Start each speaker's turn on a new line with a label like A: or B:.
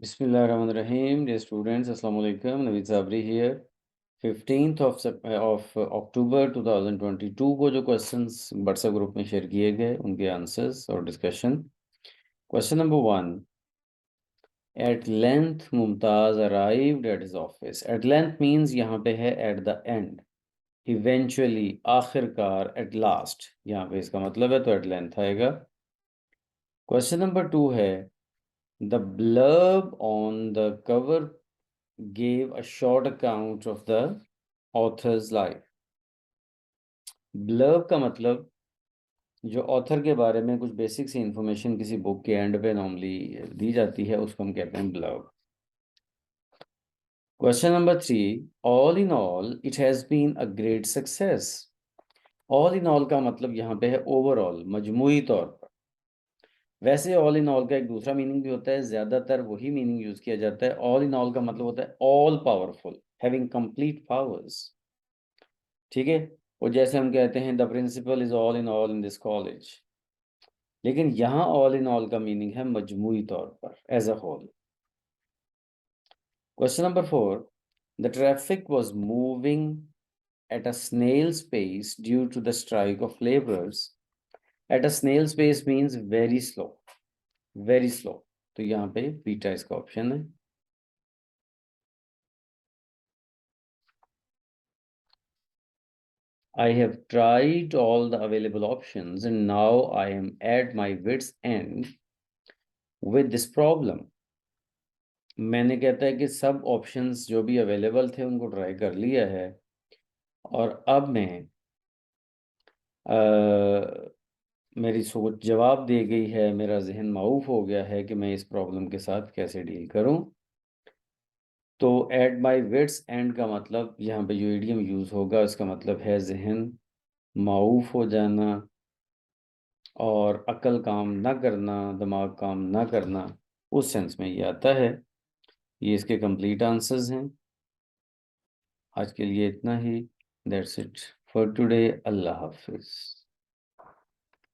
A: Bismillahirrahmanirrahim. Dear students, Assalamu alaikum. Naveed Sabri here. 15th of October 2022 को जो questions WhatsApp group में share किए गए उनके आंसर्स और discussion. Question number 1, at length Mumtaz arrived at his office. At length means यहाँ पे है एट द एंड, इवेंचुअली, आखिरकार, एट लास्ट, यहाँ पे इसका मतलब है तो एट लेंथ आएगा। क्वेश्चन नंबर 2 है the blurb on the cover gave a short account of the author's life. blurb का मतलब जो ऑथर के बारे में कुछ बेसिक सी इंफॉर्मेशन किसी बुक के एंड पे नॉर्मली दी जाती है उसको हम कहते हैं blurb. Question number 3, all in all it has been a great success. All in all का मतलब यहाँ पे है ओवरऑल, मजमूई तौर पर। वैसे ऑल इन ऑल का एक दूसरा मीनिंग भी होता है, ज्यादातर वही मीनिंग यूज किया जाता है। ऑल इन ऑल का मतलब होता है all powerful, having complete powers. ठीक है, और जैसे हम कहते हैं the principal is all in this college, लेकिन यहाँ ऑल इन ऑल का मीनिंग है मजमूई तौर पर, as a whole. Question number 4, the traffic was moving at a snail's pace due to the strike of labourers. At a snail's pace means very slow, very slow, तो यहाँ पे beta इसका option है। I have tried all the available options and now I am at my wit's end with this problem. मैंने कहता है कि सब ऑप्शंस जो भी अवेलेबल थे उनको ट्राई कर लिया है और अब मैं मेरी सोच जवाब दे गई है, मेरा जहन माऊफ हो गया है कि मैं इस प्रॉब्लम के साथ कैसे डील करूं। तो एट माई विट्स एंड का मतलब यहाँ पे जो इडियम यूज होगा उसका मतलब है जहन माऊफ हो जाना और अकल काम ना करना, दिमाग काम ना करना, उस सेंस में ये आता है। ये इसके कंप्लीट आंसर्स हैं। आज के लिए इतना ही। That's it for today. अल्लाह हाफिज।